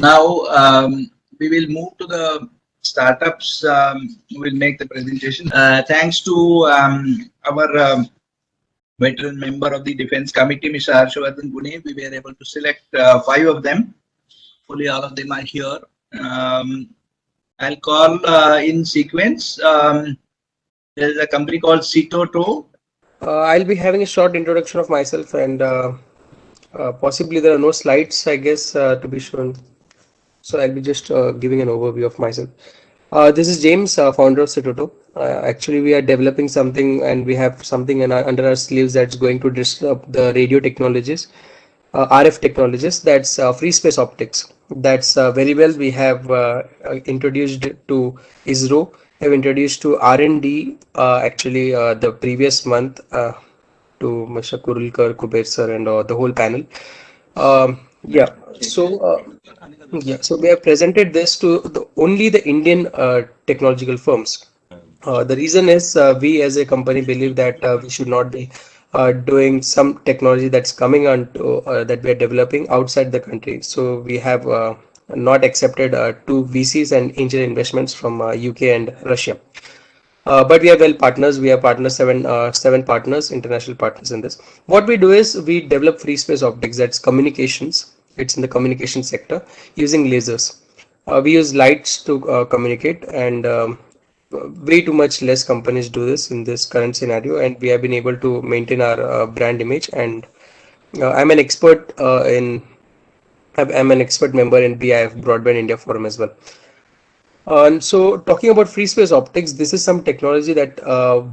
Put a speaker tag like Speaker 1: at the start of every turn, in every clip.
Speaker 1: Now we will move to the startups. Will make the presentation. Thanks to our veteran member of the Defense Committee, Mr. Harshavardhan Pune, we were able to select five of them. Fully all of them are here. I'll call in sequence. There is a company called Citoto.
Speaker 2: I'll be having a short introduction of myself and possibly there are no slides, I guess, to be shown. So I'll be just giving an overview of myself. This is James, founder of Citoto. Actually, we are developing something and we have something under our sleeves that's going to disrupt the radio technologies, RF technologies, that's free space optics. That's very well we have introduced to ISRO, have introduced to R&D actually the previous month to Mr. Kurulkar, Kuber sir and the whole panel. Yeah, so we have presented this to only the Indian technological firms. The reason is we as a company believe that we should not be doing some technology that's coming on to, that we are developing outside the country. So we have not accepted two VCs and angel investments from UK and Russia. But we are well partners. We have partners seven partners, international partners in this. What we do is we develop free space optics. That's communications. It's in the communication sector using lasers. We use lights to communicate, and way too much less companies do this in this current scenario. And we have been able to maintain our brand image. And I'm an expert I'm an expert member in BIF Broadband India Forum as well. And so talking about free space optics, this is some technology that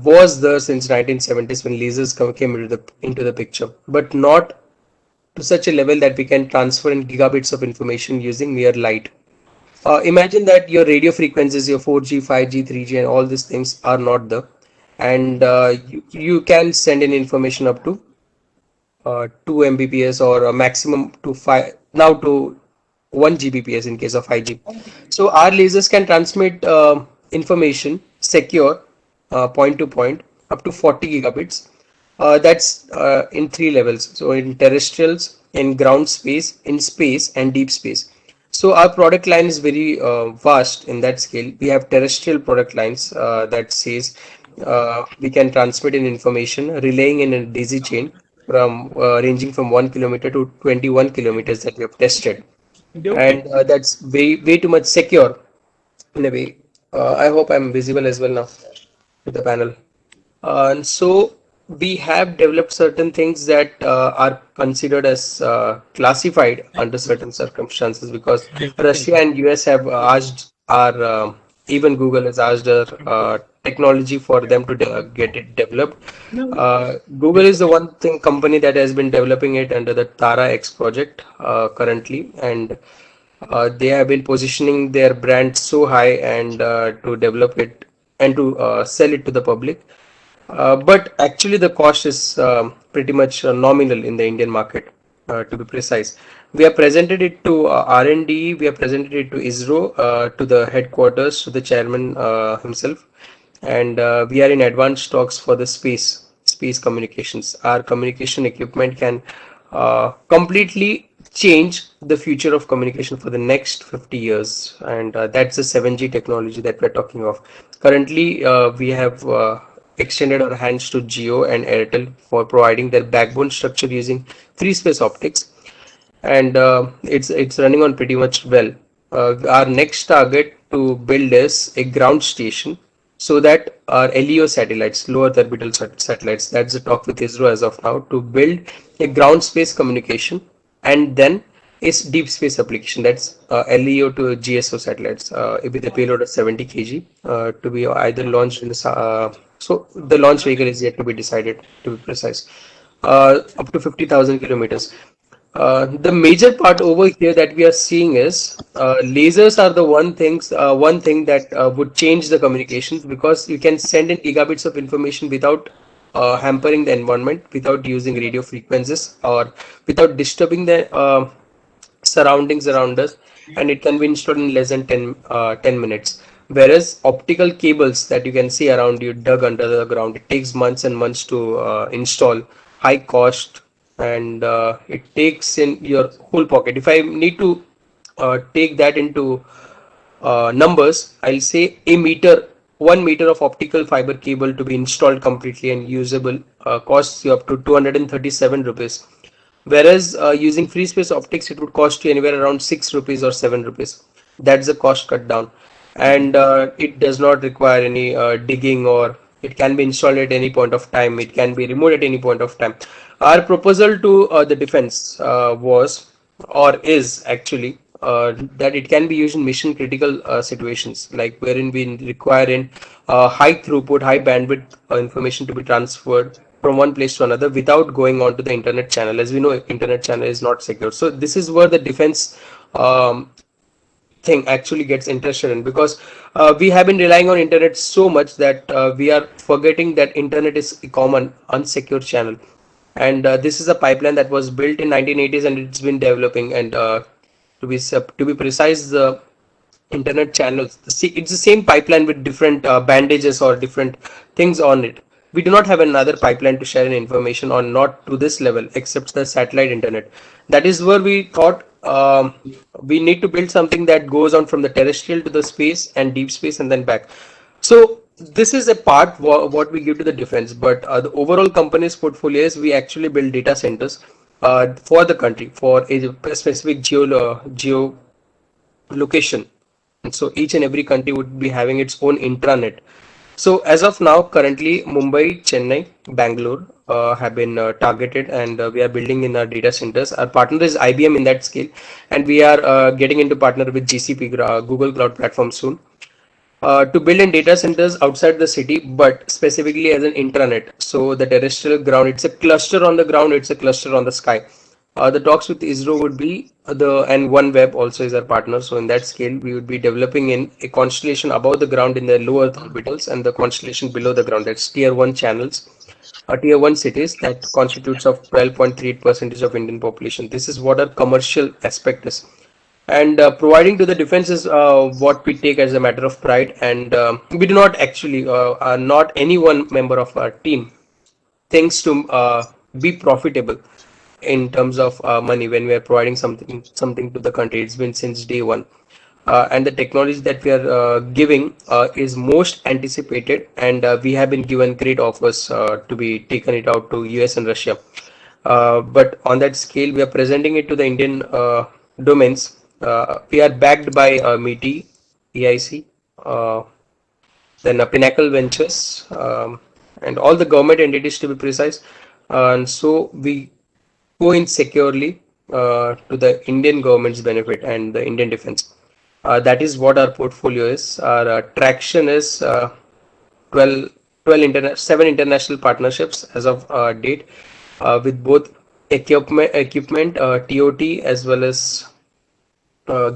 Speaker 2: was there since 1970s when lasers came into the picture, but not to such a level that we can transfer in gigabits of information using mere light. Imagine that your radio frequencies, your 4G, 5G, 3G, and all these things are not there, and you can send in information up to 2 Mbps or a maximum to 5 now to 1 Gbps in case of 5G. So our lasers can transmit information secure point to point up to 40 gigabits. That's in three levels. So in terrestrials, in ground space, in space, and deep space. So our product line is very vast in that scale. We have terrestrial product lines that says we can transmit in information relaying in a daisy chain from ranging from 1 kilometer to 21 kilometers that we have tested, and that's way too much secure in a way. I hope I'm visible as well now to the panel. And so we have developed certain things that are considered as classified under certain circumstances because Russia and US have asked our even Google has asked our technology for them to get it developed. Google is the one thing company that has been developing it under the Tara X project currently, and they have been positioning their brand so high and to develop it and to sell it to the public. But actually, the cost is pretty much nominal in the Indian market, to be precise. We have presented it to R&D, we have presented it to ISRO, to the headquarters, to the chairman himself, and we are in advanced talks for the space communications. Our communication equipment can completely change the future of communication for the next 50 years, and that's the 7G technology that we're talking of. Currently, we have extended our hands to Jio and Airtel for providing their backbone structure using free space optics, and it's running on pretty much well. Our next target to build is a ground station so that our LEO satellites, low Earth orbital satellites, that's the talk with ISRO as of now, to build a ground space communication and then is deep space application, that's LEO to GSO satellites with a payload of 70 kg to be either launched in the so the launch vehicle is yet to be decided, to be precise, up to 50,000 kilometers. The major part over here that we are seeing is lasers are the one thing that would change the communications, because you can send in gigabits of information without hampering the environment, without using radio frequencies or without disturbing the surroundings around us, and it can be installed in less than 10 minutes. Whereas optical cables that you can see around you dug under the ground, it takes months and months to install, high cost, and it takes in your whole pocket. If I need to take that into numbers, I'll say 1 meter of optical fiber cable to be installed completely and usable costs you up to 237 rupees. Whereas using free space optics, it would cost you anywhere around 6 rupees or 7 rupees. That's the cost cut down. And it does not require any digging, or it can be installed at any point of time. It can be removed at any point of time. Our proposal to the defense was, or is actually, that it can be used in mission critical situations, like wherein we require in high throughput, high bandwidth information to be transferred from one place to another without going onto the internet channel. As we know, internet channel is not secure. So this is where the defense thing actually gets interested in, because we have been relying on internet so much that we are forgetting that internet is a common unsecure channel. And this is a pipeline that was built in 1980s, and it's been developing. And to be precise, the internet channels, it's the same pipeline with different bandages or different things on it. We do not have another pipeline to share an information on, not to this level, except the satellite internet. That is where we thought we need to build something that goes on from the terrestrial to the space and deep space and then back. So this is a part what we give to the defense, but the overall company's portfolio is we actually build data centers for the country for a specific geo location. And so each and every country would be having its own intranet. So as of now, currently Mumbai, Chennai, Bangalore have been targeted, and we are building in our data centers. Our partner is IBM in that scale, and we are getting into partner with GCP, Google Cloud Platform soon, to build in data centers outside the city, but specifically as an intranet. So the terrestrial ground, it's a cluster on the ground, it's a cluster on the sky. The talks with ISRO would be and OneWeb also is our partner. So in that scale, we would be developing in a constellation above the ground in the low Earth orbitals, and the constellation below the ground. That's tier 1 channels, tier 1 cities that constitutes of 12.38% of Indian population. This is what our commercial aspect is. And providing to the defense is what we take as a matter of pride. And we do not actually, not any one member of our team thinks to be profitable in terms of money when we are providing something to the country. It's been since day one. And the technology that we are giving is most anticipated, and we have been given great offers to be taken it out to US and Russia. But on that scale, we are presenting it to the Indian domains. We are backed by MITI, EIC, then Pinnacle Ventures, and all the government entities, to be precise. And so we go in securely to the Indian government's benefit and the Indian defense. That is what our portfolio is. Our traction is 7 international partnerships as of date, with both equipment, TOT, as well as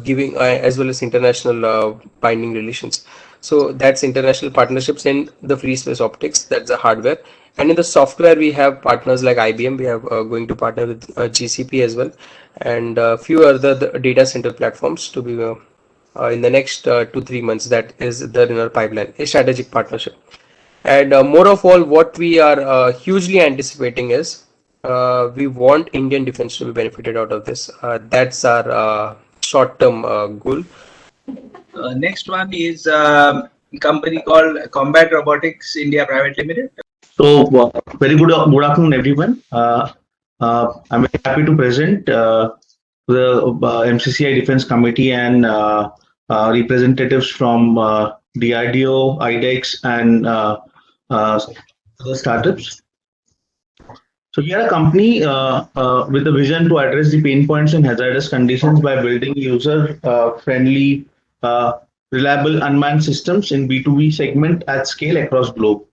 Speaker 2: giving as well as international binding relations. So that's international partnerships in the free space optics. That's the hardware. And in the software, we have partners like IBM. We have going to partner with GCP as well, and a few other data center platforms to be in the next 2-3 months. That is there in our pipeline, a strategic partnership. And more of all, what we are hugely anticipating is we want Indian defense to be benefited out of this. That's our short-term goal.
Speaker 1: Next one is a company called Combat Robotics India Private Limited.
Speaker 3: So, very good afternoon, everyone. I'm very happy to present the MCCI Defense Committee and representatives from DRDO, IDEX, and other startups. So, we are a company with a vision to address the pain points in hazardous conditions by building user-friendly, reliable unmanned systems in B2B segment at scale across globe.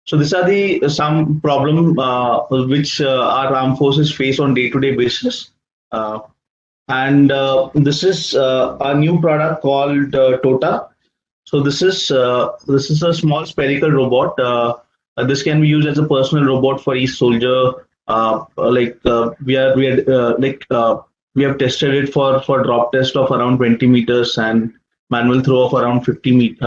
Speaker 3: So these are some problem which our armed forces face on day-to-day basis, and this is a new product called TOTA. So this is a small spherical robot. This can be used as a personal robot for each soldier. We have tested it for drop test of around 20 meters and manual throw of around 50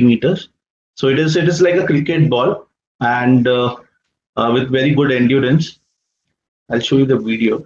Speaker 3: meters. So it is like a cricket ball, and with very good endurance. I'll show you the video.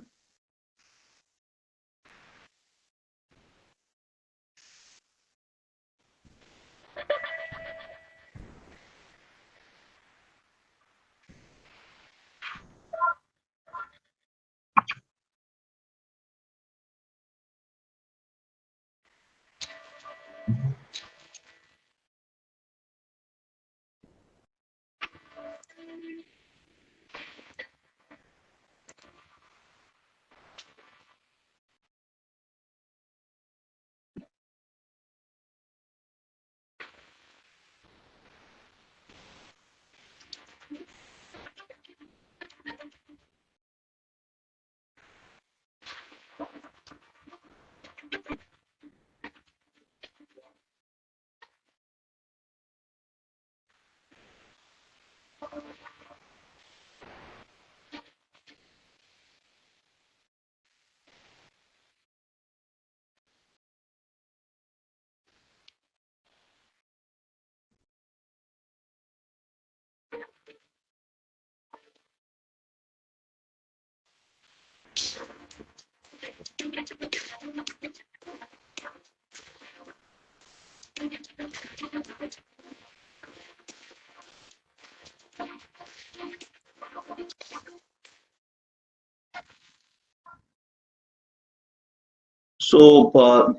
Speaker 3: So,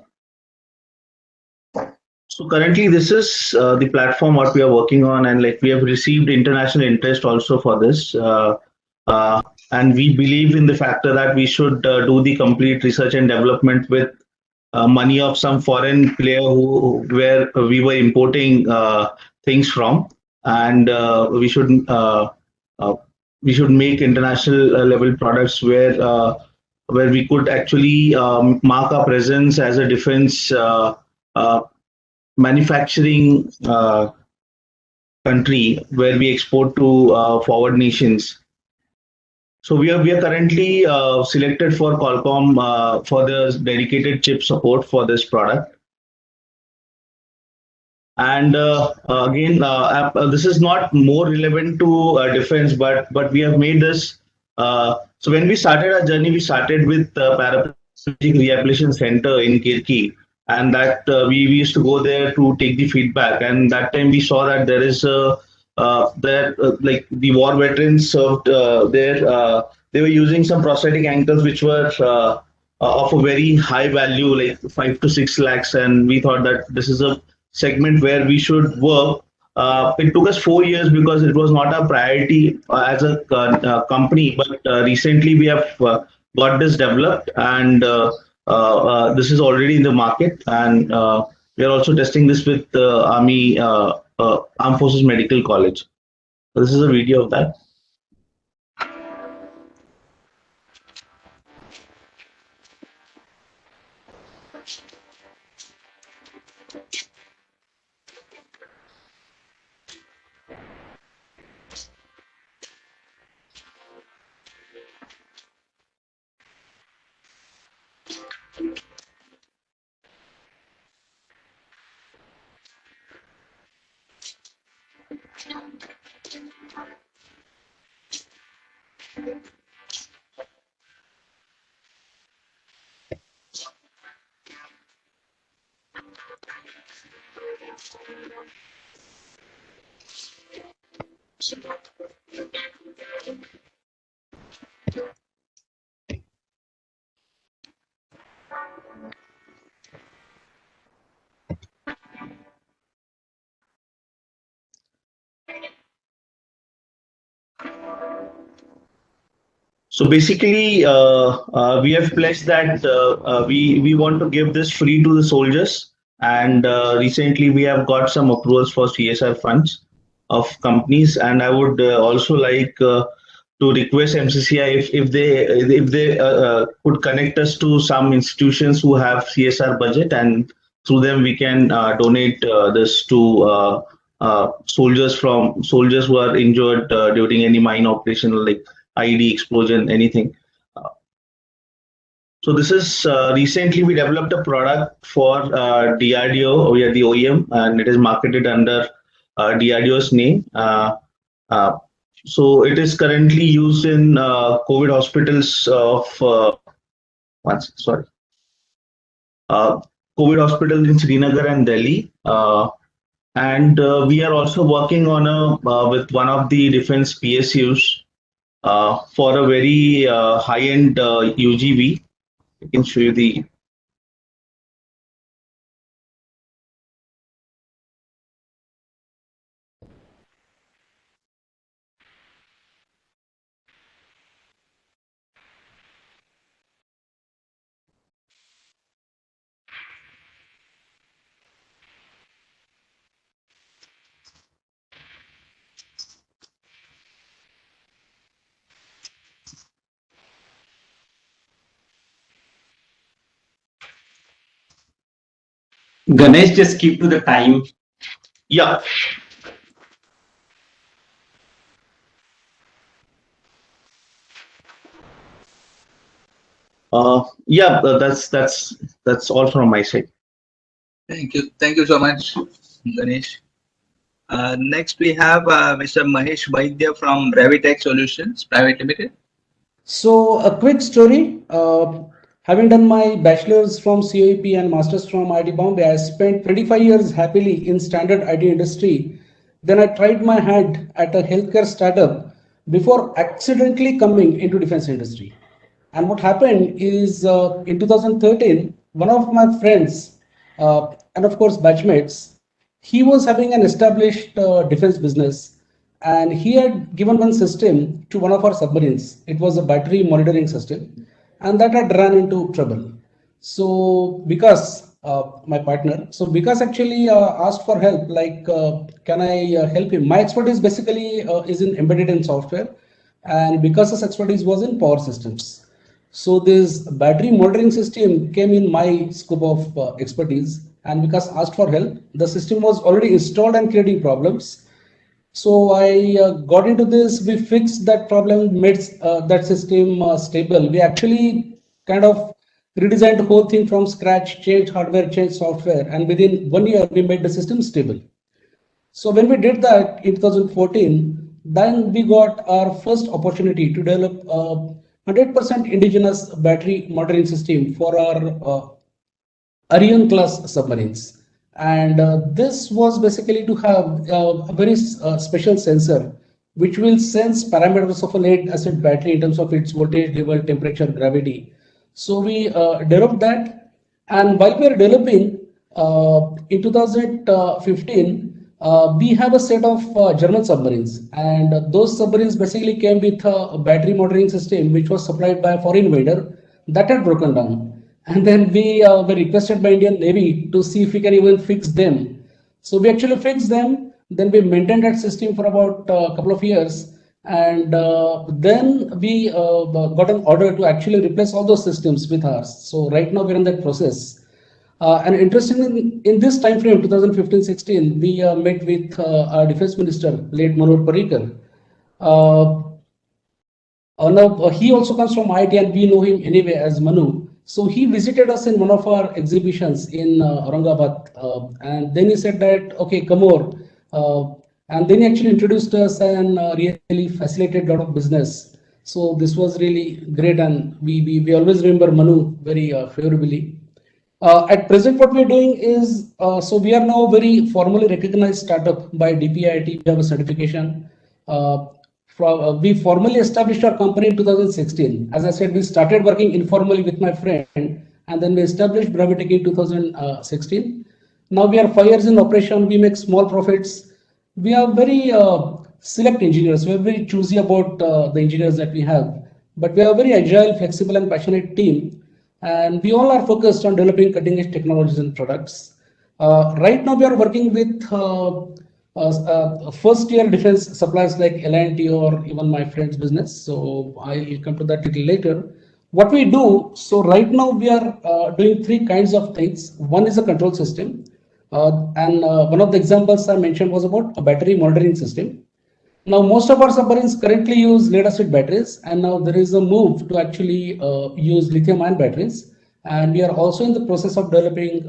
Speaker 3: so currently this is the platform what we are working on, and like we have received international interest also for this. And we believe in the factor that we should do the complete research and development with money of some foreign player where we were importing things from, and uh, we should make international level products where we could actually mark our presence as a defense uh, manufacturing country where we export to forward nations. So we are currently selected for Qualcomm for the dedicated chip support for this product. And again, this is not more relevant to defense, but we have made this. So when we started our journey, we started with Paraplegic Rehabilitation Center in Kirki, and that we used to go there to take the feedback. And that time we saw that there is a like the war veterans served there. They were using some prosthetic ankles which were of a very high value, like 5 to 6 lakhs, and we thought that this is a segment where we should work. It took us 4 years because it was not a priority as a company, but recently we have got this developed, and this is already in the market, and we are also testing this with Armed Forces Medical College. So this is a video of that. So basically, we have pledged that we want to give this free to the soldiers, and recently we have got some approvals for CSR funds of companies, and I would also like to request MCCI if they could connect us to some institutions who have CSR budget, and through them we can donate this to soldiers who are injured during any mine operation, like IED explosion, anything. So this is recently we developed a product for DRDO. We are the OEM, and it is marketed under DRDO's name. So it is currently used in COVID hospitals of COVID hospitals in Srinagar and Delhi. And we are also working on with one of the defense PSUs for a very high-end UGV. I can show you the.
Speaker 4: Ganesh, just keep to the time.
Speaker 3: Yeah. Yeah, that's all from my side.
Speaker 1: Thank you so much, Ganesh. Next we have Mr. Mahesh Vaidya from Bravitech Solutions Private Limited.
Speaker 5: So a quick story. Having done my bachelor's from COEP and master's from IIT Bombay, I spent 25 years happily in standard IT industry. Then I tried my hand at a healthcare startup before accidentally coming into defense industry. And what happened is in 2013, one of my friends and of course batchmates, he was having an established defense business, and he had given one system to one of our submarines. It was a battery monitoring system, and that had run into trouble. So because my partner, so because actually asked for help, like can I help him? My expertise basically is in embedded in software, and because his expertise was in power systems. So this battery monitoring system came in my scope of expertise, and because asked for help, the system was already installed and creating problems. So I got into this. We fixed that problem, made that system stable. We actually kind of redesigned the whole thing from scratch, changed hardware, changed software, and within 1 year we made the system stable. So when we did that in 2014, then we got our first opportunity to develop a 100% indigenous battery monitoring system for our Ariane class submarines. And this was basically to have a very special sensor which will sense parameters of a lead acid battery in terms of its voltage level, temperature, gravity. So we developed that, and while we are developing in 2015, we have a set of German submarines, and those submarines basically came with a battery monitoring system which was supplied by a foreign vendor that had broken down. And then we were requested by Indian Navy to see if we can even fix them. So we actually fixed them. Then we maintained that system for about a couple of years. And then we got an order to actually replace all those systems with ours. So right now we're in that process. And interestingly, in this time frame, 2015-16, we met with our defense minister, late Manoj Parrikar. Now he also comes from IIT, and we know him anyway as Manu. So he visited us in one of our exhibitions in Aurangabad, and then he said that, okay, come over. And then he actually introduced us and really facilitated a lot of business. So this was really great, and we always remember Manu very favorably. At present, what we're doing is, so we are now very formally recognized startup by DPIIT. We have a certification. We formally established our company in 2016. As I said, we started working informally with my friend, and then we established Bravitech in 2016. Now we are 5 years in operation. We make small profits. We are very select engineers. We are very choosy about the engineers that we have, but we are a very agile, flexible, and passionate team. And we all are focused on developing cutting-edge technologies and products. Right now, we are working with first-year defense suppliers like L&T or even my friend's business. So I'll come to that a little later. What we do, so right now we are doing 3 kinds of things. One is a control system. And one of the examples I mentioned was about a battery monitoring system. Now, most of our submarines currently use lead acid batteries, and now there is a move to actually use lithium ion batteries. And we are also in the process of developing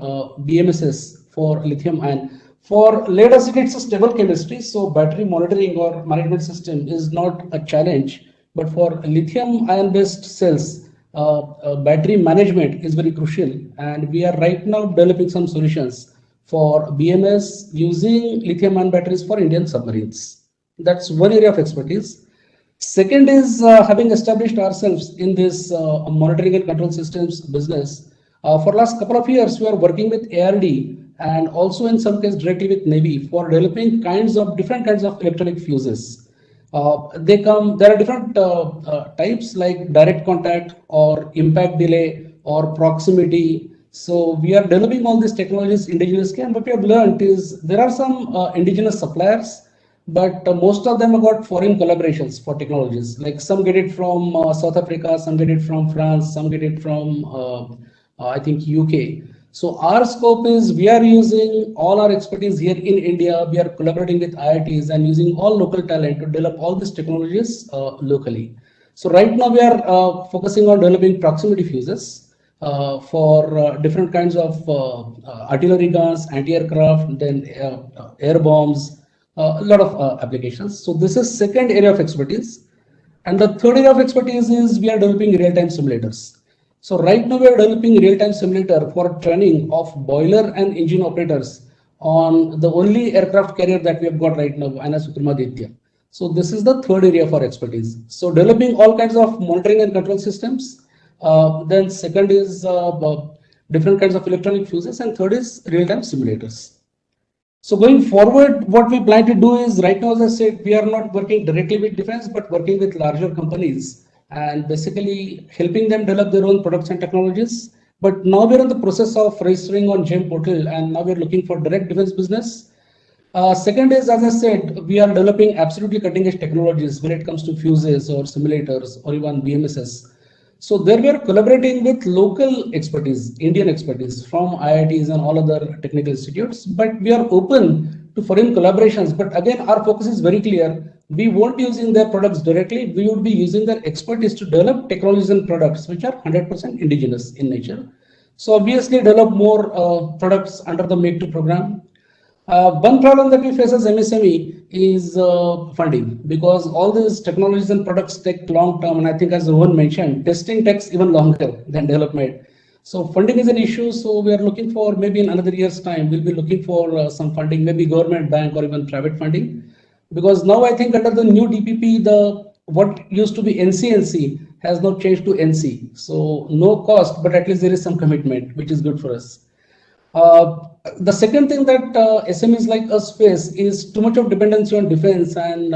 Speaker 5: BMSs for lithium ion. For lead acid, it's a stable chemistry, so battery monitoring or management system is not a challenge. But for lithium ion based cells, battery management is very crucial. And we are right now developing some solutions for BMS using lithium ion batteries for Indian submarines. That's one area of expertise. Second is having established ourselves in this monitoring and control systems business. For last couple of years, we are working with ARD and also in some cases directly with Navy for developing different kinds of electronic fuses. There are different types like direct contact or impact delay or proximity. So we are developing all these technologies indigenously, and what we have learned is there are some indigenous suppliers, but most of them have got foreign collaborations for technologies. Like some get it from South Africa, some get it from France, some get it from I think UK. So our scope is we are using all our expertise here in India. We are collaborating with IITs and using all local talent to develop all these technologies locally. So right now we are focusing on developing proximity fuses for different kinds of artillery guns, anti-aircraft, then air bombs, a lot of applications. So this is second area of expertise. And the third area of expertise is we are developing real-time simulators. So right now we are developing real-time simulator for training of boiler and engine operators on the only aircraft carrier that we have got right now, INS Vikramaditya. So this is the third area for expertise. So developing all kinds of monitoring and control systems. Then second is different kinds of electronic fuses, and third is real-time simulators. So going forward, what we plan to do is right now, as I said, we are not working directly with defense, but working with larger companies and basically helping them develop their own products and technologies. But now we're in the process of registering on GEM portal, and now we're looking for direct defense business. Second is, as I said, we are developing absolutely cutting edge technologies when it comes to fuses or simulators or even BMSs. So there we are collaborating with local expertise, Indian expertise from IITs and all other technical institutes, but we are open to foreign collaborations. But again, our focus is very clear. We won't be using their products directly. We would be using their expertise to develop technologies and products which are 100% indigenous in nature. So obviously develop more products under the Make 2 program. One problem that we face as MSME is funding, because all these technologies and products take long term, and I think as Rohan mentioned, testing takes even longer than development. So funding is an issue. So we are looking for, maybe in another year's time, we'll be looking for some funding, maybe government, bank, or even private funding, because now I think under the new DPP, the what used to be NCNC has now changed to NC. So no cost, but at least there is some commitment, which is good for us. The second thing that SMEs like us face is too much of dependency on defense, and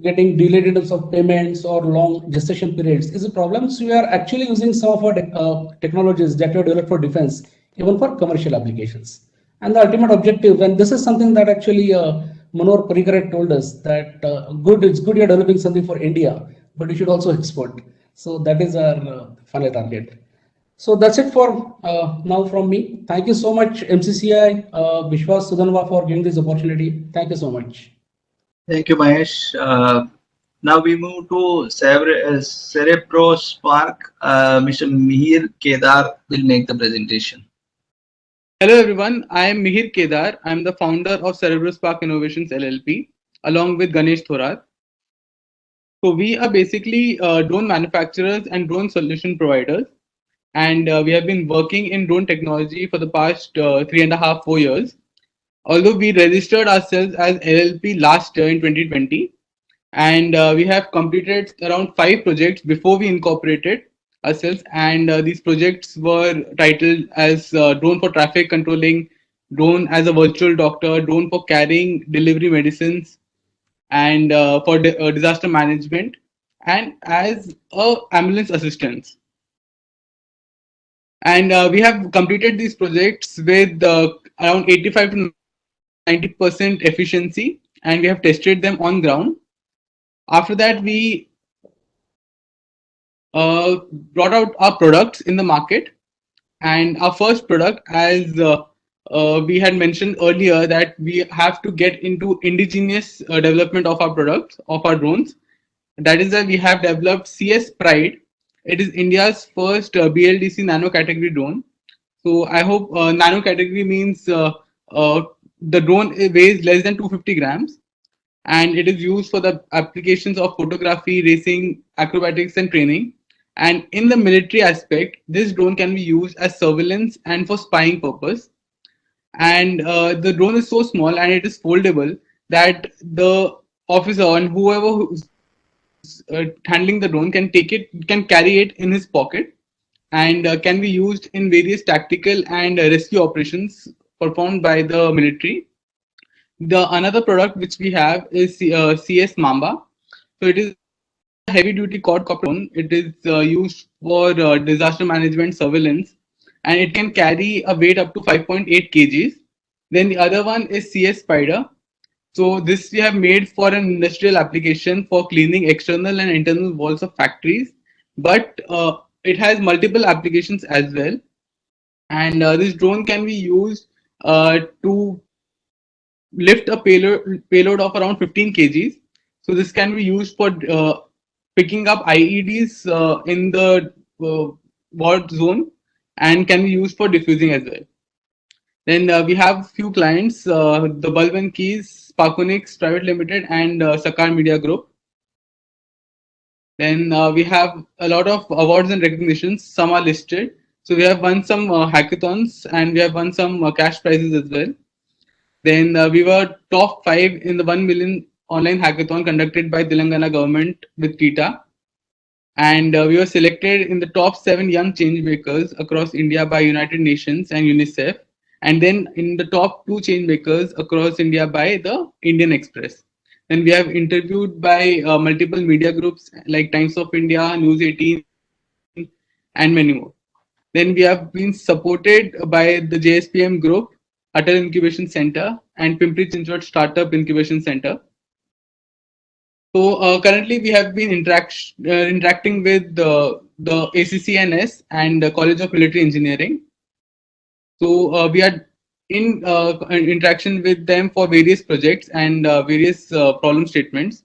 Speaker 5: getting delayed in terms of payments or long gestation periods is a problem. So we are actually using some of our technologies that were developed for defense, even for commercial applications. And the ultimate objective, and this is something that actually Manor Parikar told us, that it's good you're developing something for India, but you should also export. So that is our final target. So that's it for now from me. Thank you so much, MCCI, Vishwas Sudanva, for giving this opportunity. Thank you so much.
Speaker 1: Thank you, Mahesh. Now we move to Cerebro Spark. Mr. Mihir Kedar will make the presentation.
Speaker 6: Hello everyone, I am Mihir Kedar. I am the founder of CerebroSpark Innovations LLP along with Ganesh Thorat. So we are basically drone manufacturers and drone solution providers, and we have been working in drone technology for the past 3.5 4 years. Although we registered ourselves as LLP last year in 2020, and we have completed around 5 projects before we incorporated ourselves, and these projects were titled as drone for traffic controlling, drone as a virtual doctor, drone for carrying delivery medicines, and for disaster management, and as a ambulance assistance. And we have completed these projects with around 85 to 90% efficiency, and we have tested them on ground. After that, we brought out our products in the market, and our first product, as we had mentioned earlier, that we have to get into indigenous development of our products, of our drones. That is that we have developed CS Pride. It is India's first BLDC nano category drone. So I hope nano category means the drone weighs less than 250 grams, and it is used for the applications of photography, racing, acrobatics, and training. And in the military aspect, this drone can be used as surveillance and for spying purpose. And the drone is so small and it is foldable that the officer and whoever who's handling the drone can carry it in his pocket, and can be used in various tactical and rescue operations performed by the military. The another product which we have is CS Mamba. So it is a heavy duty quadcopter drone. It is used for disaster management surveillance, and it can carry a weight up to 5.8 kgs. Then the other one is CS Spider. So this we have made for an industrial application for cleaning external and internal walls of factories, but it has multiple applications as well. And this drone can be used to lift a payload of around 15 kgs. So this can be used for picking up IEDs in the war zone, and can be used for diffusing as well. Then we have few clients, the Bulb and Keys, Sparkonix Private Limited, and Sakar Media Group. Then we have a lot of awards and recognitions. Some are listed. So we have won some hackathons and we have won some cash prizes as well. Then we were top 5 in the 1 million online hackathon conducted by Telangana government with TITA. And we were selected in the top 7 young change makers across India by United Nations and UNICEF. And then in the top 2 change makers across India by the Indian Express. Then we have interviewed by multiple media groups like Times of India, News 18, and many more. Then we have been supported by the JSPM Group, Atal Incubation Center, and Pimpri Chinchwad Startup Incubation Center. So currently we have been interacting with the ACCNS and the College of Military Engineering. So we are in interaction with them for various projects and various problem statements.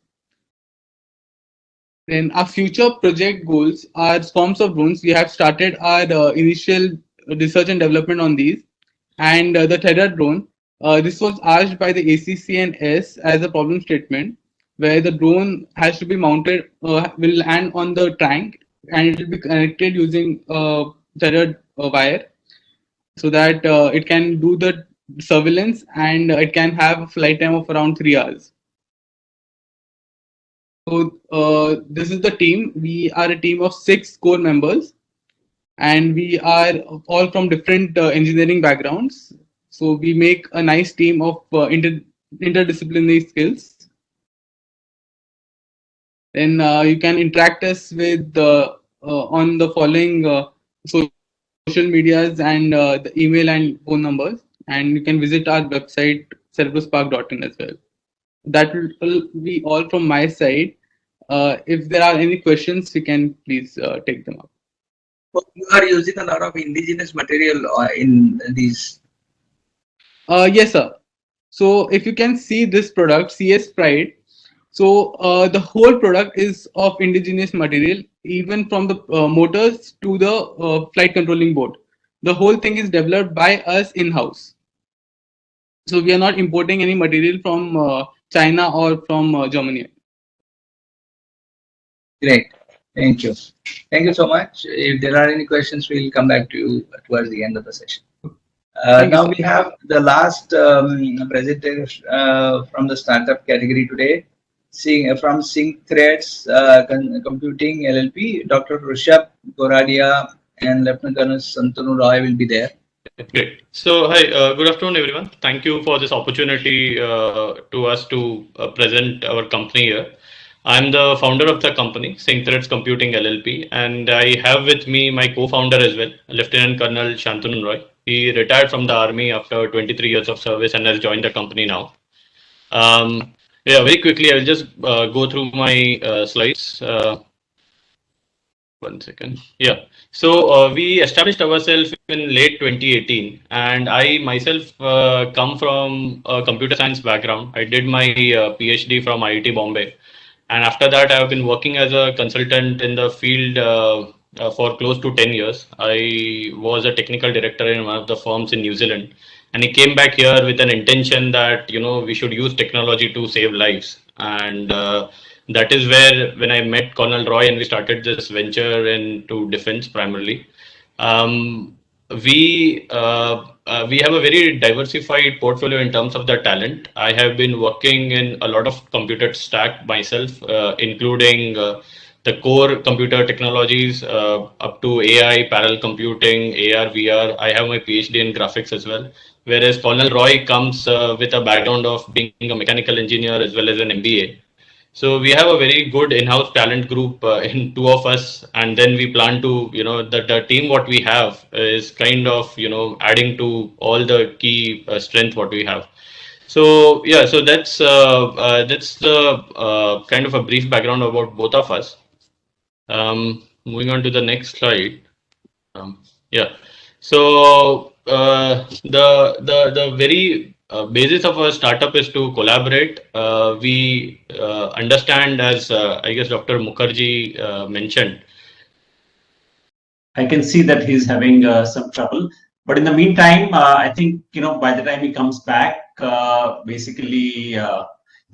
Speaker 6: Then our future project goals are swarms of drones. We have started our initial research and development on these. And the Terra drone, this was asked by the ACCNS as a problem statement, where the drone has to be mounted, will land on the tank, and it will be connected using Terra wire, so that it can do the surveillance and it can have a flight time of around 3 hours. So this is the team. We are a team of 6 core members, and we are all from different engineering backgrounds. So we make a nice team of interdisciplinary skills. Then you can interact us with on the following social medias and the email and phone numbers, and you can visit our website cerebrospark.in as well. That will be all from my side. If there are any questions, we can please take them up.
Speaker 1: You are using a lot of indigenous material in these.
Speaker 6: Yes, sir. So if you can see this product, CS Pride, so the whole product is of indigenous material, even from the motors to the flight controlling board. The whole thing is developed by us in-house. So we are not importing any material from China or from Germany.
Speaker 1: Great. Thank you. Thank you so much. If there are any questions, we'll come back to you towards the end of the session. Now we have the last presenter from the startup category today, from SyncThreads Computing LLP. Dr. Rishabh Goradia and Lieutenant Colonel Santanu Roy will be there.
Speaker 7: Great. So, hi, good afternoon, everyone. Thank you for this opportunity to us to present our company here. I'm the founder of the company, SyncThreads Computing LLP, and I have with me my co-founder as well, Lieutenant Colonel Shantanu Roy. He retired from the army after 23 years of service and has joined the company now. Yeah, very quickly, I'll just go through my slides. One second. Yeah. So we established ourselves in late 2018, and I myself come from a computer science background. I did my PhD from IIT Bombay, and after that, I have been working as a consultant in the field for close to 10 years. I was a technical director in one of the firms in New Zealand, and I came back here with an intention that we should use technology to save lives. And that is where, when I met Colonel Roy and we started this venture into defense primarily. We have a very diversified portfolio in terms of the talent. I have been working in a lot of computer stack myself, including the core computer technologies up to AI, parallel computing, AR, VR. I have my PhD in graphics as well. Whereas Colonel Roy comes with a background of being a mechanical engineer as well as an MBA. So we have a very good in-house talent group in 2 of us, and then we plan to, the team what we have is kind of, adding to all the key strength what we have. So yeah, so that's the kind of a brief background about both of us. Moving on to the next slide. Yeah. So the very basis of a startup is to collaborate. We understand, as I guess Dr. Mukherjee mentioned.
Speaker 4: I can see that he's having some trouble. But in the meantime, I think, by the time he comes back, basically,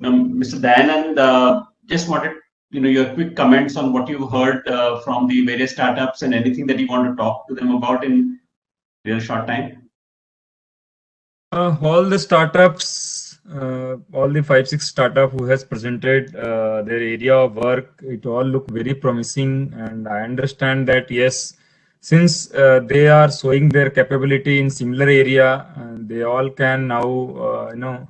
Speaker 4: Mr. Dayanand just wanted, your quick comments on what you heard from the various startups and anything that you want to talk to them about in a real short time.
Speaker 8: All the startups, all the 5-6 startup who has presented their area of work, it all look very promising, and I understand that yes, since they are showing their capability in similar area, they all can now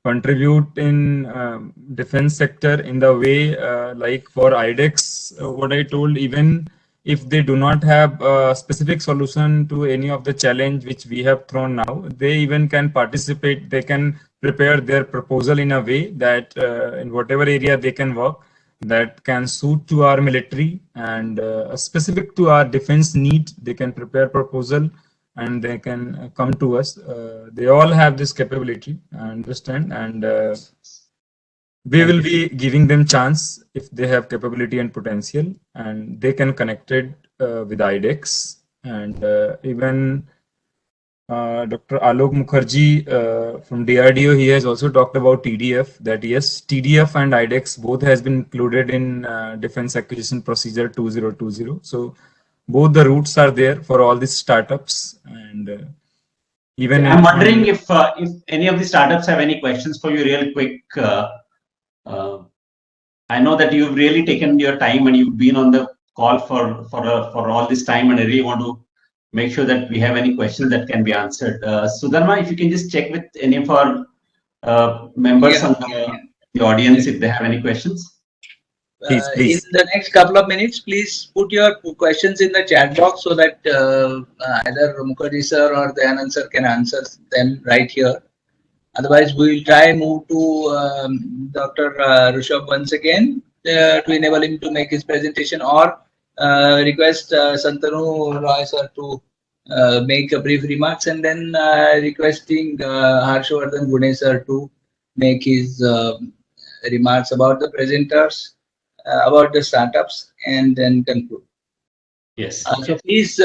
Speaker 8: contribute in defense sector in the way like for IDEX, what I told, even if they do not have a specific solution to any of the challenge which we have thrown now, they even can participate. They can prepare their proposal in a way that in whatever area they can work, that can suit to our military and specific to our defense need. They can prepare proposal and they can come to us. They all have this capability, I understand, and we will be giving them chance if they have capability and potential, and they can connect it with IDEX. And even Dr. Alok Mukherjee from DRDO, he has also talked about TDF, that yes, TDF and IDEX both has been included in Defense Acquisition Procedure 2020. So both the routes are there for all these startups. And even
Speaker 4: I'm wondering if any of the startups have any questions for you real quick. I know that you've really taken your time and you've been on the call for all this time, and I really want to make sure that we have any questions that can be answered. Sudharma, if you can just check with any of our members on the audience if they have any questions.
Speaker 1: In the next couple of minutes, please put your questions in the chat box so that either Mukherjee sir or Dayanand sir can answer them right here. Otherwise, we will try and move to Dr. Rishabh once again to enable him to make his presentation, or request Santanu Roy sir to make a brief remarks, and then requesting Harshvardhan Gune sir to make his remarks about the presenters, about the startups, and then conclude.
Speaker 4: Yes.
Speaker 1: So please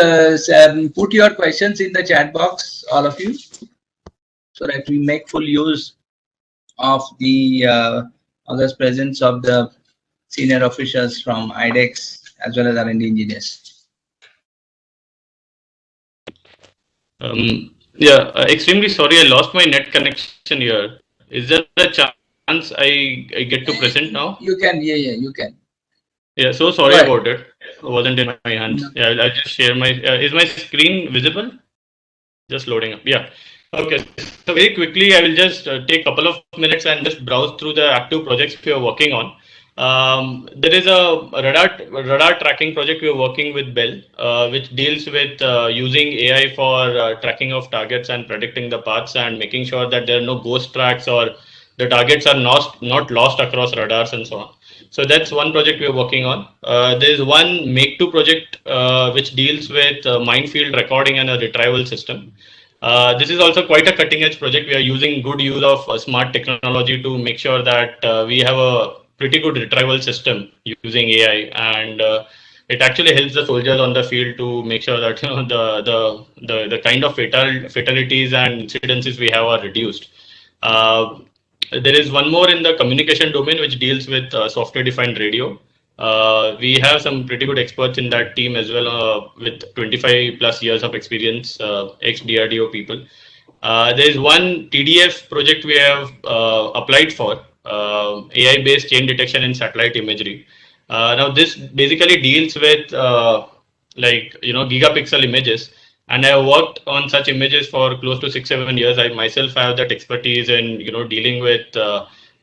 Speaker 1: put your questions in the chat box, all of you, so that we make full use of the August presence of the senior officials from IDEX as well as R&D engineers.
Speaker 7: Extremely sorry, I lost my net connection here. Is there a chance I get to present now?
Speaker 1: You can, you can.
Speaker 7: Yeah, so sorry about it. It wasn't in my hands. Yeah, I'll just share my. Is my screen visible? Just loading up. Yeah. Okay. So very quickly, I will just take a couple of minutes and just browse through the active projects we are working on. There is a radar tracking project we are working with Bell, which deals with using AI for tracking of targets and predicting the paths and making sure that there are no ghost tracks or the targets are not lost across radars and so on. So that's one project we are working on. There is one Make2 project which deals with minefield recording and a retrieval system. This is also quite a cutting edge project. We are using good use of smart technology to make sure that we have a pretty good retrieval system using AI, and it actually helps the soldiers on the field to make sure that the kind of fatalities and incidences we have are reduced. There is one more in the communication domain which deals with software defined radio. We have some pretty good experts in that team as well, with 25 plus years of experience, ex-DRDO people. There is one TDF project we have applied for, AI-based chain detection in satellite imagery. Now this basically deals with gigapixel images, and I have worked on such images for close to 6-7 years. I myself have that expertise in dealing with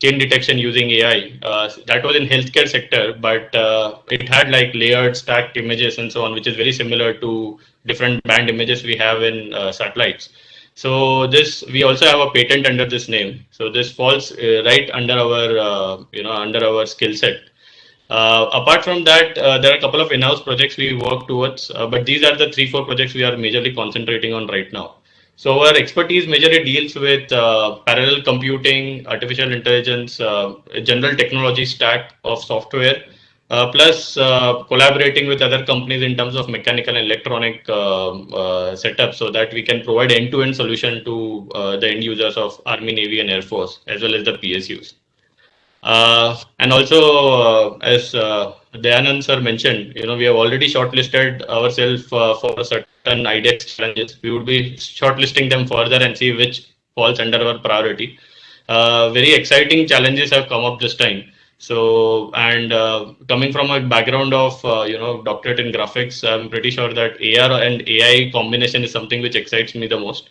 Speaker 7: chain detection using AI. That was in healthcare sector, but it had like layered stacked images and so on, which is very similar to different band images we have in satellites. So this, we also have a patent under this name. So this falls right under our skill set. Apart from that, there are a couple of in-house projects we work towards, but these are the 3-4 projects we are majorly concentrating on right now. So our expertise majorly deals with parallel computing, artificial intelligence, general technology stack of software, plus collaborating with other companies in terms of mechanical and electronic setup, so that we can provide end-to-end solution to the end users of Army, Navy, and Air Force, as well as the PSUs. And also, as Dayanand sir mentioned, we have already shortlisted ourselves for certain IDEX challenges. We would be shortlisting them further and see which falls under our priority. Very exciting challenges have come up this time. So, and coming from a background of doctorate in graphics, I'm pretty sure that AR and AI combination is something which excites me the most.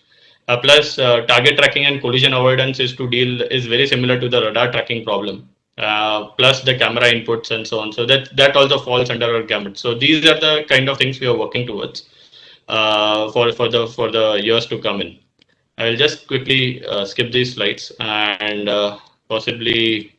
Speaker 7: Plus, target tracking and collision avoidance is very similar to the radar tracking problem. Plus the camera inputs and so on. So that also falls under our gamut. So these are the kind of things we are working towards for the years to come in. I will just quickly skip these slides and possibly,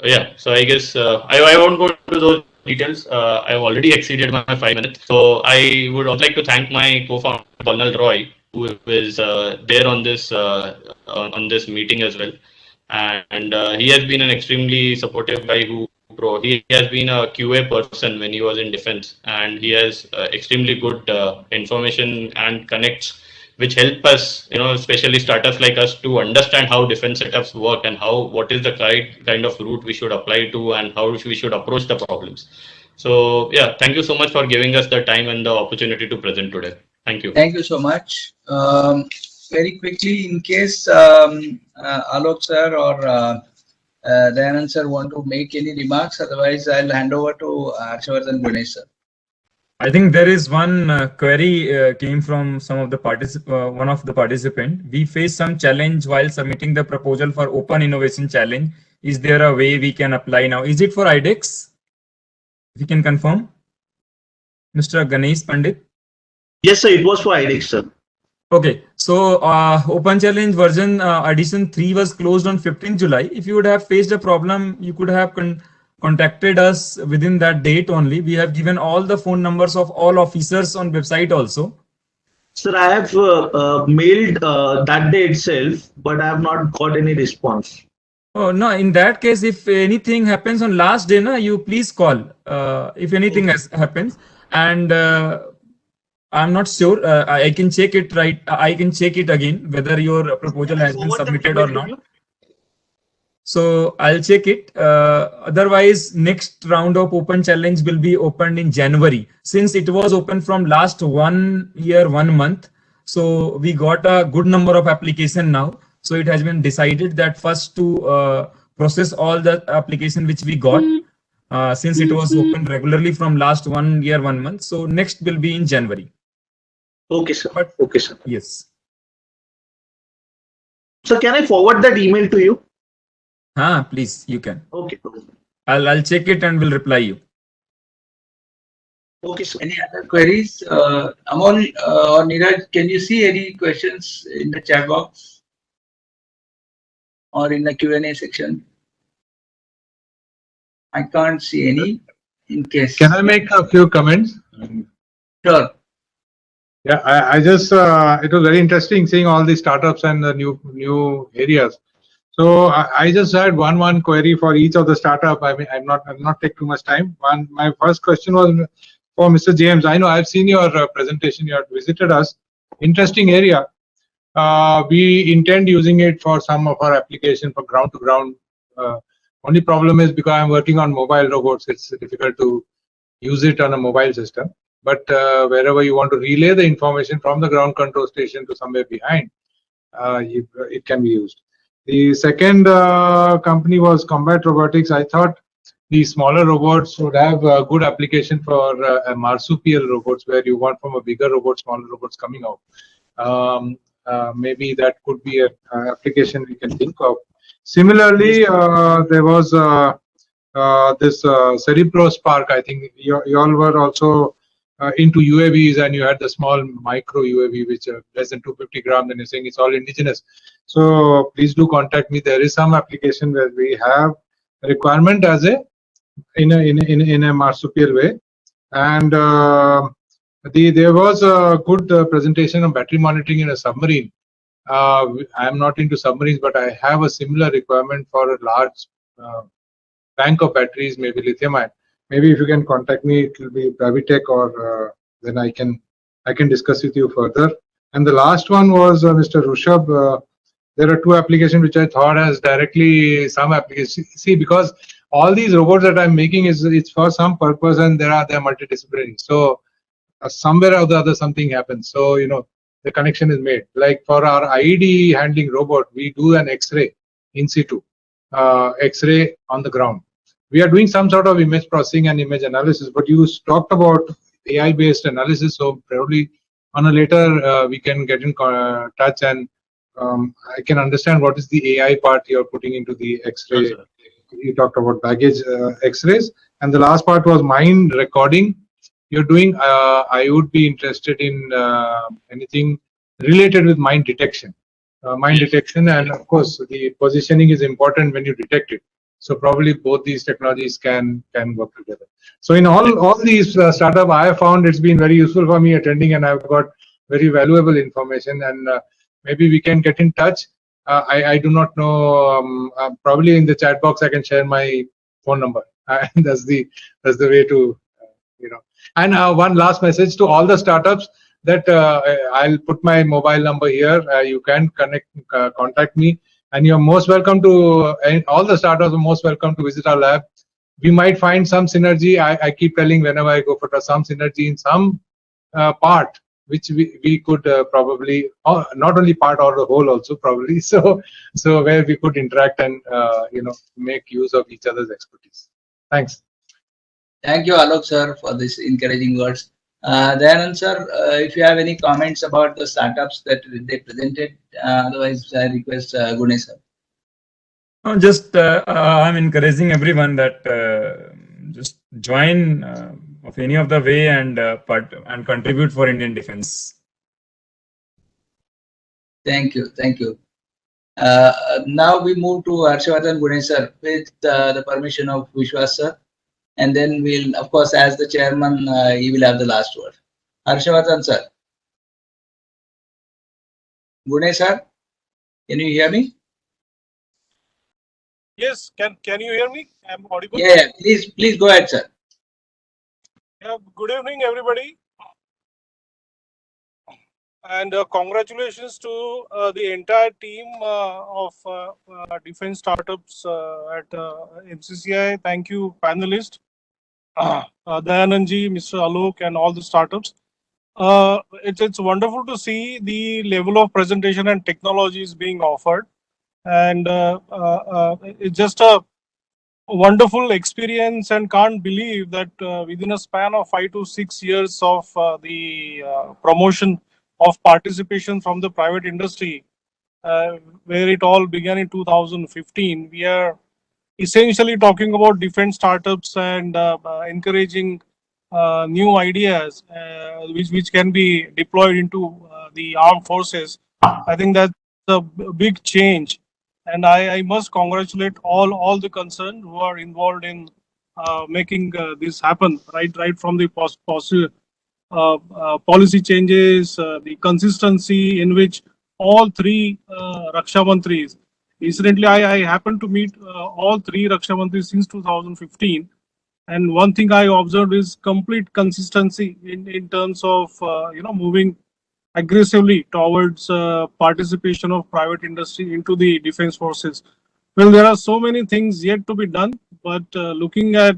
Speaker 7: yeah. So I guess I won't go to those details. I've already exceeded my 5 minutes. So I would also like to thank my co-founder, Donald Roy, who is there on this meeting as well. And he has been an extremely supportive guy he has been a QA person when he was in defense, and he has extremely good information and connects which help us, especially startups like us, to understand how defense setups work and what is the kind of route we should apply to and how we should approach the problems. So yeah, thank you so much for giving us the time and the opportunity to present today. Thank you.
Speaker 1: Thank you so much. Very quickly, in case Alok sir or Dayanand sir want to make any remarks, otherwise I'll hand over to Harshavardhan Ganesh sir.
Speaker 8: I think there is one query came from one of the participant. We face some challenge while submitting the proposal for Open Innovation Challenge. Is there a way we can apply now? Is it for IDEX? If you can confirm, Mr. Ganesh Pandit.
Speaker 3: Yes, sir. It was for IDEX, sir.
Speaker 8: Okay, so Open Challenge version edition 3 was closed on 15th July. If you would have faced a problem, you could have contacted us within that date only. We have given all the phone numbers of all officers on website also.
Speaker 3: Sir, I have mailed that day itself, but I have not got any response.
Speaker 8: Oh no, in that case, if anything happens on last day, you please call if anything happens. And I'm not sure. I can check it I can check it again whether your proposal has been submitted or not. So I'll check it. Otherwise, next round of Open Challenge will be opened in January. Since it was open from last 1 year, 1 month, so we got a good number of application now. So it has been decided that first to process all the application which we got. Since it was open regularly from last 1 year, 1 month. So next will be in January.
Speaker 3: Okay, sir. Okay, sir.
Speaker 8: Yes.
Speaker 3: So can I forward that email to you?
Speaker 8: Please, you can.
Speaker 3: Okay.
Speaker 8: I'll check it and will reply you.
Speaker 3: Okay, sir.
Speaker 1: Any other queries? Amol or Neeraj, can you see any questions in the chat box or in the Q&A section? I can't see any. In case.
Speaker 9: Can I make a few comments?
Speaker 1: Sure.
Speaker 9: Yeah, I just it was very interesting seeing all the startups and the new areas. So I just had one query for each of the startup. I mean, I'm not take too much time. My first question was for Mr. James. I know I've seen your presentation. You have visited us. Interesting area. We intend using it for some of our application for ground to ground. Only problem is because I'm working on mobile robots, it's difficult to use it on a mobile system. But wherever you want to relay the information from the ground control station to somewhere behind, it can be used. The second company was Combat Robotics. I thought the smaller robots would have a good application for marsupial robots, where you want from a bigger robot, smaller robots coming out. Maybe that could be an application we can think of. Similarly, there was this Cerebro Spark. I think you all were also into UAVs, and you had the small micro UAV which are less than 250 grams, and you're saying it's all indigenous. So please do contact me. There is some application where we have a requirement as in a marsupial way, and there was a good presentation on battery monitoring in a submarine. I am not into submarines, but I have a similar requirement for a large bank of batteries, maybe lithium-ion. Maybe if you can contact me, it will be Bravitech, or then I can discuss with you further. And the last one was Mr. Rushabh. there are two applications which I thought has directly some application. See, because all these robots that I'm making it's for some purpose, and they're multidisciplinary. So somewhere or the other something happens. So the connection is made. Like for our IED handling robot, we do an X-ray in situ, X-ray on the ground. We are doing some sort of image processing and image analysis, but you talked about AI-based analysis, so probably on a later we can get in touch, and I can understand what is the AI part you're putting into the X-ray. You talked about baggage X-rays, and the last part was mind recording. You're doing. I would be interested in anything related with mind detection. And of course the positioning is important when you detect it. So probably both these technologies can work together. So in all these startup, I have found it's been very useful for me attending, and I've got very valuable information, and maybe we can get in touch. I do not know. Probably in the chat box I can share my phone number. That's the way to And one last message to all the startups, that I'll put my mobile number here. You can contact me, and you're most welcome to. All the startups are most welcome to visit our lab. We might find some synergy. I keep telling whenever I go for some synergy in some part, which we could probably, not only part or the whole also probably. So where we could interact and make use of each other's expertise. Thanks.
Speaker 1: Thank you, Alok sir, for this encouraging words. Dayanand sir, if you have any comments about the startups that they presented, otherwise I request Gunesh sir.
Speaker 8: No, just I'm encouraging everyone that just join of any of the way and contribute for Indian defense.
Speaker 1: Thank you. Now we move to Harshavardhan Gunesh sir with the permission of Vishwas sir. And then we'll, of course, as the chairman, he will have the last word. Harshavardhan sir. Gunesh sir, can you hear me?
Speaker 10: Yes, can you hear me? I'm audible.
Speaker 1: Yeah, please go ahead, sir.
Speaker 10: Yeah, good evening, everybody, and congratulations to the entire team of defense startups at MCCI. Thank you, panelists. Dayanandji, Mr. Alok, and all the startups. It's wonderful to see the level of presentation and technologies being offered, and it's just a wonderful experience, and can't believe that within a span of 5 to 6 years of the promotion of participation from the private industry, where it all began in 2015, we are essentially talking about defense startups and encouraging new ideas which can be deployed into the armed forces. I think that's a big change, and I must congratulate all the concerned who are involved in making this happen. Right from the policy changes, the consistency in which all three Raksha Mantris. Incidentally, I happened to meet all three Raksha Mantris since 2015, and one thing I observed is complete consistency in terms of moving aggressively towards participation of private industry into the defense forces. Well, there are so many things yet to be done, but looking at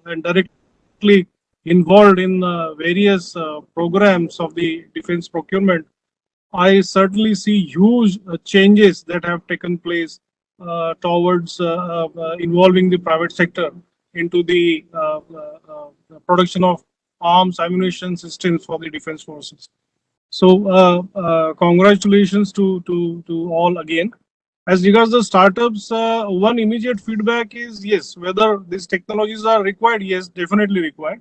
Speaker 10: and directly involved in various programs of the defense procurement, I certainly see huge changes that have taken place towards involving the private sector into the production of arms, ammunition systems for the defense forces. So congratulations to all again. As regards the startups, one immediate feedback is yes, whether these technologies are required, yes, definitely required.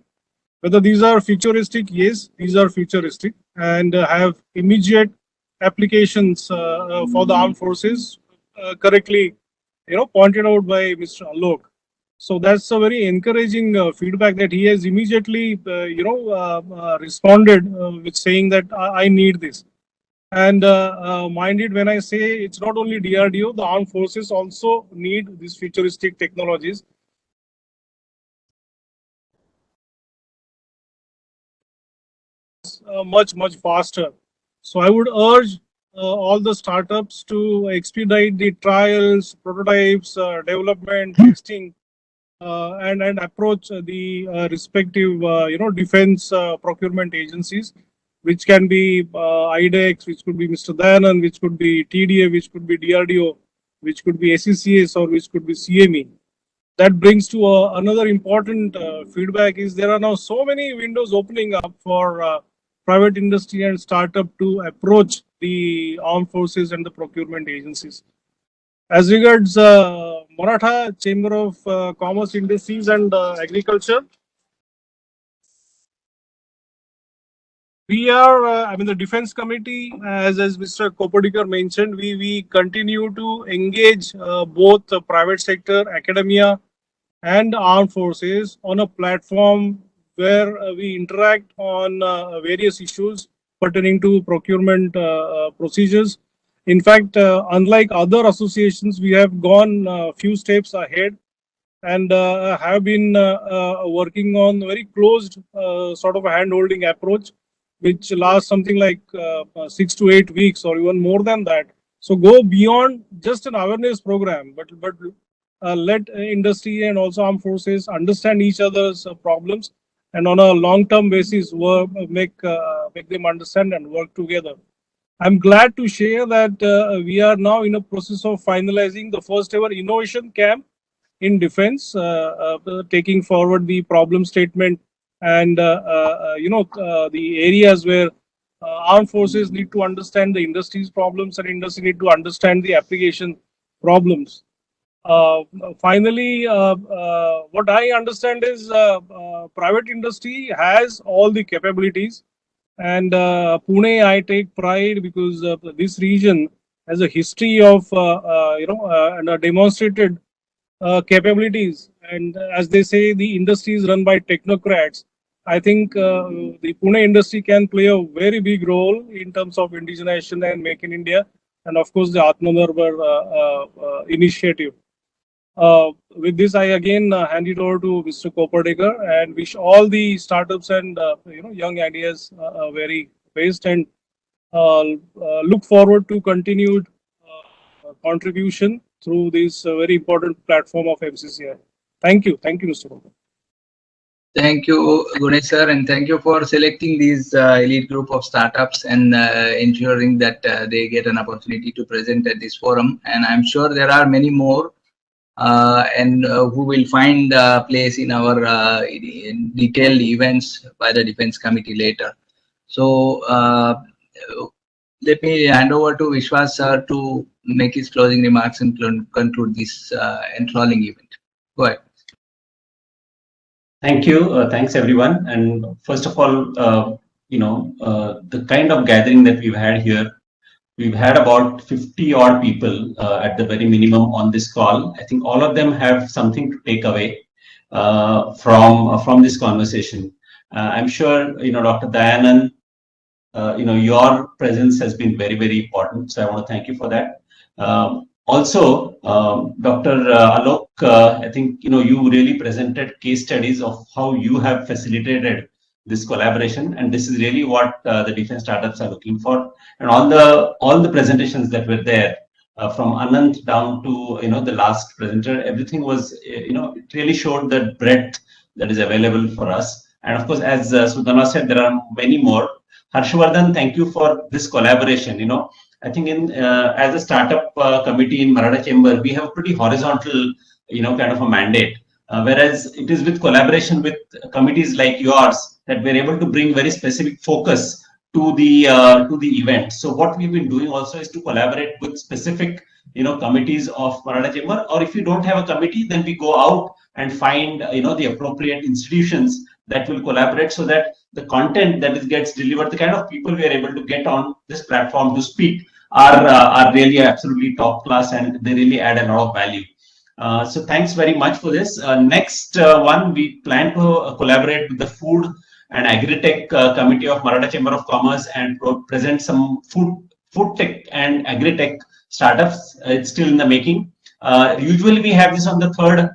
Speaker 10: Whether these are futuristic, yes, these are futuristic and have immediate applications for the armed forces, correctly, pointed out by Mr. Alok. So that's a very encouraging feedback that he has immediately, responded with saying that I need this. And mind it when I say it's not only DRDO, the armed forces also need these futuristic technologies. Much faster. So I would urge all the startups to expedite the trials, prototypes, development, testing, and approach the respective defense procurement agencies, which can be IDEX, which could be Mr. Dayanand, which could be TDA, which could be DRDO, which could be SECS, or which could be CME. That brings to another important feedback is there are now so many windows opening up for private industry and startup to approach the armed forces and the procurement agencies. As regards Maratha Chamber of Commerce, Industries and Agriculture, we are, the Defense Committee, as Mr. Kopadikar mentioned, we continue to engage both the private sector, academia, and armed forces on a platform where we interact on various issues pertaining to procurement procedures. In fact, unlike other associations, we have gone a few steps ahead and have been working on very closed sort of a hand-holding approach, which lasts something like 6 to 8 weeks or even more than that. So go beyond just an awareness program, but let industry and also armed forces understand each other's problems, and on a long-term basis make them understand and work together. I'm glad to share that we are now in a process of finalizing the first ever innovation camp in defense, taking forward the problem statement and the areas where armed forces need to understand the industry's problems and industry need to understand the application problems. Finally, what I understand is private industry has all the capabilities, and Pune, I take pride because this region has a history of and demonstrated capabilities. And as they say, the industry is run by technocrats. I think the Pune industry can play a very big role in terms of indigenization and Make in India, and of course the Atmanirbhar initiative. With this, I again hand it over to Mr. Kopadekar and wish all the startups and young ideas very best, and look forward to continued contribution through this very important platform of MCCI. Thank you, Mr. Kopadekar.
Speaker 1: Thank you, Gunesh sir, and thank you for selecting these elite group of startups and ensuring that they get an opportunity to present at this forum. And I'm sure there are many more and who will find place in our detailed events by the Defense Committee later. So let me hand over to Vishwas sir to make his closing remarks and conclude this enthralling event. Go ahead.
Speaker 4: Thank you. Thanks, everyone. And first of all, the kind of gathering that we've had here, we've had about 50 odd people at the very minimum on this call. I think all of them have something to take away from this conversation. I'm sure, Dr. Dayanand, your presence has been very, very important. So I want to thank you for that. Also, Dr. Alok, I think, you really presented case studies of how you have facilitated this collaboration, and this is really what the defense startups are looking for. And all the presentations that were there, from Anant down to the last presenter, everything was it really showed the breadth that is available for us. And of course, as Sudhana said, there are many more. Harshvardhan, thank you for this collaboration. I think as a startup committee in Maratha Chamber, we have a pretty horizontal kind of a mandate. Whereas it is with collaboration with committees like yours that we're able to bring very specific focus to the event. So what we've been doing also is to collaborate with specific committees of Maratha Chamber, or if you don't have a committee, then we go out and find the appropriate institutions that will collaborate, so that the content that gets delivered, the kind of people we are able to get on this platform to speak are really absolutely top class, and they really add a lot of value. So thanks very much for this. Next one, we plan to collaborate with the Food and Agri-Tech Committee of Maratha Chamber of Commerce and present some food tech and agri-tech startups. It's still in the making. Usually we have this on the third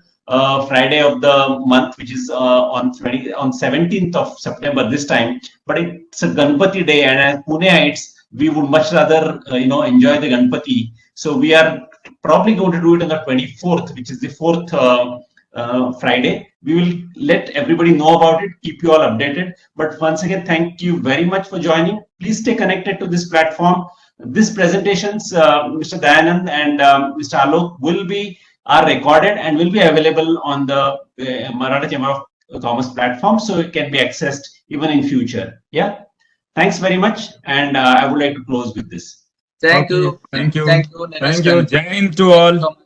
Speaker 4: Friday of the month, which is on 17th of September this time. But it's a Ganpati day, and as Puneites, we would much rather, enjoy the Ganpati. So we are probably going to do it on the 24th, which is the fourth Friday. We will let everybody know about it, keep you all updated. But once again, thank you very much for joining. Please stay connected to this platform. These presentations, Mr. Dayanand and Mr. Alok are recorded and will be available on the Maratha Chamber of Commerce platform, so it can be accessed even in future. Yeah. Thanks very much, and I would like to close with this.
Speaker 1: Thank you.
Speaker 8: Thank you.
Speaker 1: Thank you.
Speaker 8: Thank you. Jai Hind to all.